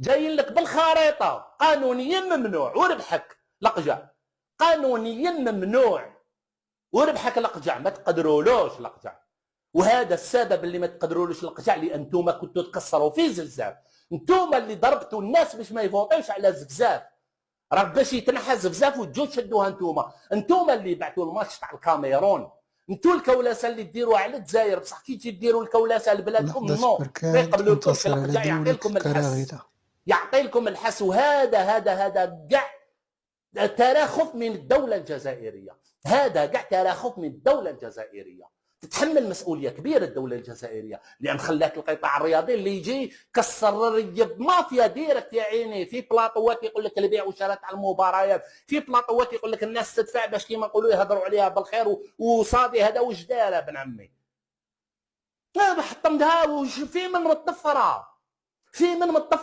جايين لك بالخريطه قانونيا ممنوع وربحك لقجع، قانونيا ممنوع وربحك لقجع، ما تقدرولوش لقجع. وهذا السبب اللي ما تقدرولوش لقجع، اللي انتم كنتوا تكسروا فيه زلزال، انتم اللي ضربتوا الناس باش ما يفوتوش على زفزاف، راه باش يتنحى زفزاف وتجوا تشدوها انتم اللي بعتوا الماتش تاع الكاميرون، انتم الكولاسه اللي ديروها على الجزائر، بصح كي تجي ديروا الكولاسه لبلادكم نو ما يقبلولكمش لقجع، يعطيلكم الحس، يعطيلكم الحس. وهذا كاع تراخف من الدوله الجزائريه، هذا كاع تراخف من الدوله الجزائريه، تتحمل مسؤوليه كبيره الدوله الجزائريه، لان خلات القطاع الرياضي اللي يجي كسر مافيا ديريكت يا عيني، في بلاطوات يقول لك البيع وشراء تاع المباريات، في بلاطوات يقول لك الناس تدفع باش كيما نقولوا يهضروا عليها بالخير، وصادي هذا واش دار ابن عمي؟ حطمتها في من متطفره، في من متطفره.